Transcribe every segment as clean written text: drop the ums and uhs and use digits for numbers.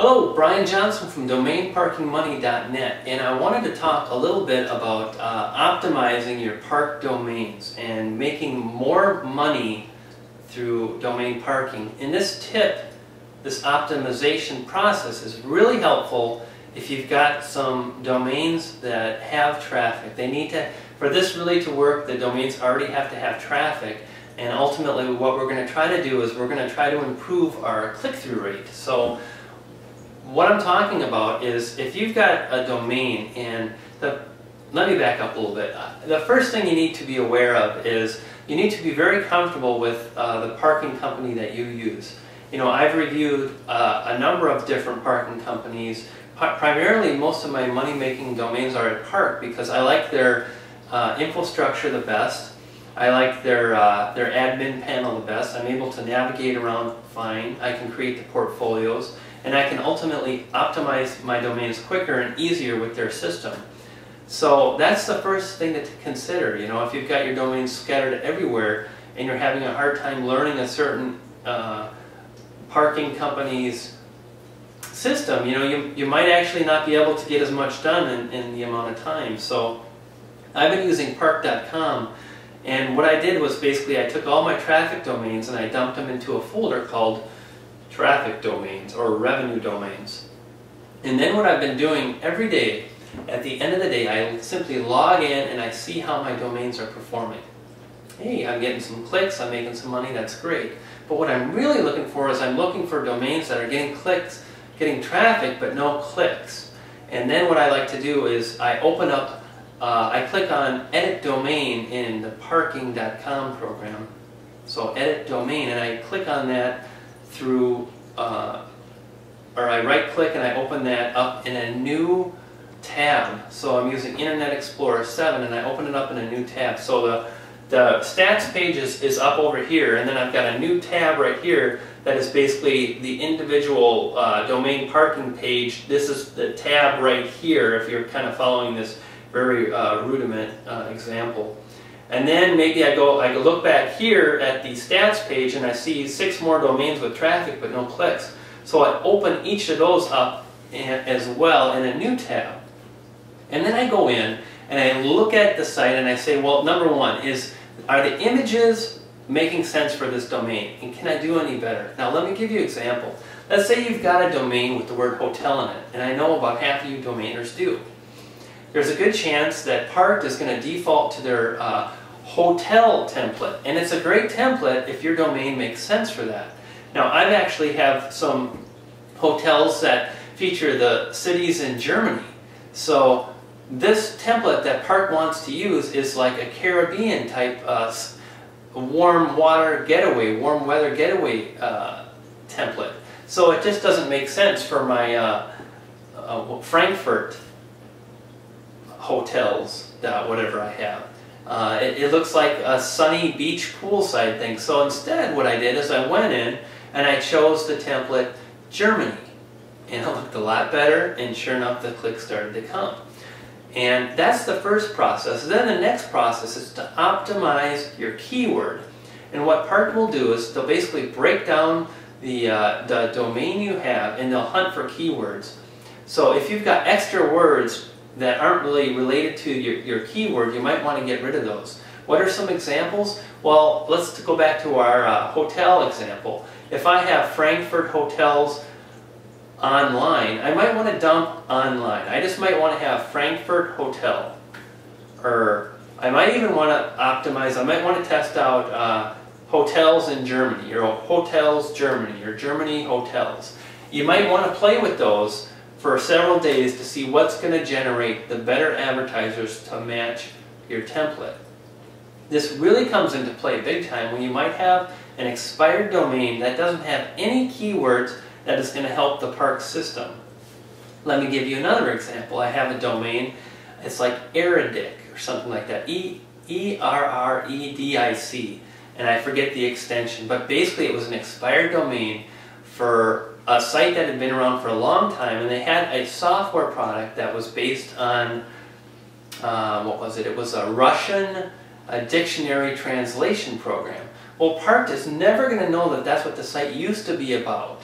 Hello, Brian Johnson from DomainParkingMoney.net, and I wanted to talk a little bit about optimizing your park domains and making more money through domain parking. And this tip, this optimization process, is really helpful if you've got some domains that have traffic. They need to, for this really to work, the domains already have to have traffic. And ultimately what we're going to try to do is we're going to try to improve our click-through rate. So what I'm talking about is if you've got a domain and let me back up a little bit. The first thing you need to be aware of is you need to be very comfortable with the parking company that you use. You know, I've reviewed a number of different parking companies. Primarily, most of my money-making domains are at Park because I like their infrastructure the best. I like their admin panel the best. I'm able to navigate around fine. I can create the portfolios, and I can ultimately optimize my domains quicker and easier with their system. So that's the first thing to consider. You know, if you've got your domains scattered everywhere and you're having a hard time learning a certain parking company's system, you know, you might actually not be able to get as much done in the amount of time. So I've been using park.com, and what I did was basically I took all my traffic domains and I dumped them into a folder called traffic domains or revenue domains. And then what I've been doing every day, at the end of the day, I simply log in and I see how my domains are performing. Hey, I'm getting some clicks, I'm making some money, that's great. But what I'm really looking for is I'm looking for domains that are getting clicks, getting traffic, but no clicks. And then what I like to do is I open up, I click on Edit Domain in the Parking.com program. So Edit Domain, and I click on that through, or I right click and I open that up in a new tab. So I'm using Internet Explorer 7 and I open it up in a new tab. So the stats page is up over here, and then I've got a new tab right here that is basically the individual domain parking page. This is the tab right here if you're kind of following this very rudiment example. And then maybe I look back here at the stats page and I see 6 more domains with traffic but no clicks. So I open each of those up as well in a new tab. And then I go in and I look at the site and I say, well, number one is, are the images making sense for this domain? And can I do any better? Now let me give you an example. Let's say you've got a domain with the word hotel in it, and I know about half of you domainers do. There's a good chance that Park is going to default to their hotel template, and it's a great template if your domain makes sense for that. Now I actually have some hotels that feature the cities in Germany. So this template that Park wants to use is like a Caribbean type warm weather getaway template. So it just doesn't make sense for my Frankfurt hotels, whatever I have. It looks like a sunny beach poolside thing. So instead what I did is I went in and I chose the template Germany. And it looked a lot better, and sure enough the clicks started to come. And that's the first process. Then the next process is to optimize your keyword. And what Park will do is they'll basically break down the domain you have and they'll hunt for keywords. So if you've got extra words that aren't really related to your keyword, you might want to get rid of those. What are some examples? Well, let's go back to our hotel example. If I have Frankfurt hotels online, I might want to dump online. I just might want to have Frankfurt hotel. Or I might even want to optimize, I might want to test out hotels in Germany, or hotels Germany, or Germany hotels. You might want to play with those for several days to see what's going to generate the better advertisers to match your template. This really comes into play big time when you might have an expired domain that doesn't have any keywords that is going to help the Park system. Let me give you another example. I have a domain, it's like Eredic or something like that, E-R-R-E-D-I-C, and I forget the extension, but basically it was an expired domain for a site that had been around for a long time, and they had a software product that was based on, what was it? It was a Russian dictionary translation program. Well, Park is never going to know that that's what the site used to be about.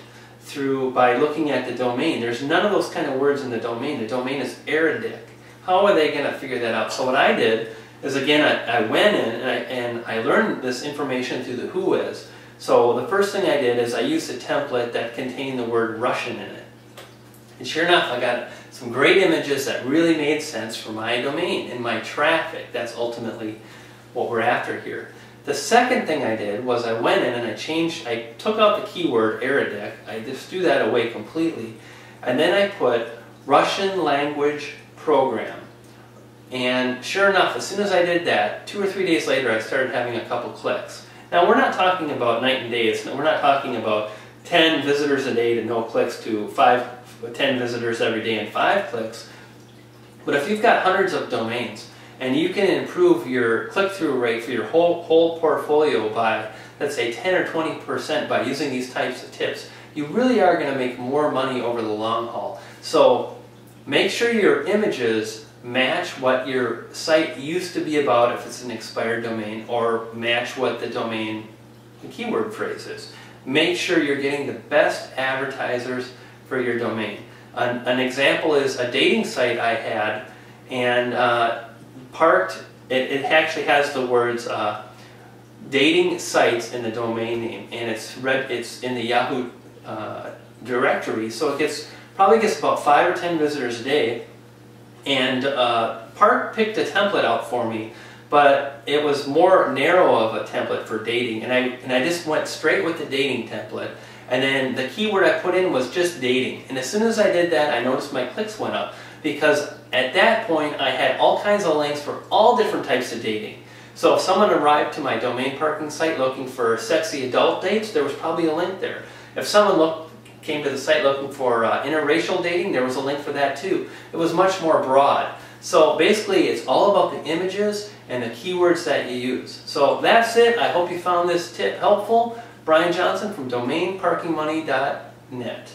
by looking at the domain. There's none of those kind of words in the domain. The domain is Arabic. How are they going to figure that out? So what I did is, again, I went in and I learned this information through the whois. So the first thing I did is I used a template that contained the word Russian in it. And sure enough, I got some great images that really made sense for my domain and my traffic. That's ultimately what we're after here. The second thing I did was I went in and I took out the keyword Arabic. I just threw that away completely. And then I put Russian language program. And sure enough, as soon as I did that, 2 or 3 days later, I started having a couple clicks. Now, we're not talking about night and day. We're not talking about 10 visitors a day to no clicks to 10 visitors every day and 5 clicks. But if you've got hundreds of domains and you can improve your click-through rate for your whole portfolio by, let's say, 10 or 20% by using these types of tips, you really are going to make more money over the long haul. So make sure your images match what your site used to be about if it's an expired domain, or match what the domain keyword phrase is. Make sure you're getting the best advertisers for your domain. An example is a dating site I had, and it actually has the words dating sites in the domain name, and it's in the Yahoo directory, so it probably gets about 5 or 10 visitors a day. And Park picked a template out for me, but it was more narrow of a template for dating, and I just went straight with the dating template. And then the keyword I put in was just dating. And as soon as I did that, I noticed my clicks went up, because at that point I had all kinds of links for all different types of dating. So if someone arrived to my domain parking site looking for sexy adult dates, there was probably a link there. If someone came to the site looking for interracial dating, there was a link for that too. It was much more broad. So basically, it's all about the images and the keywords that you use. So that's it. I hope you found this tip helpful. Brian Johnson from DomainParkingMoney.net.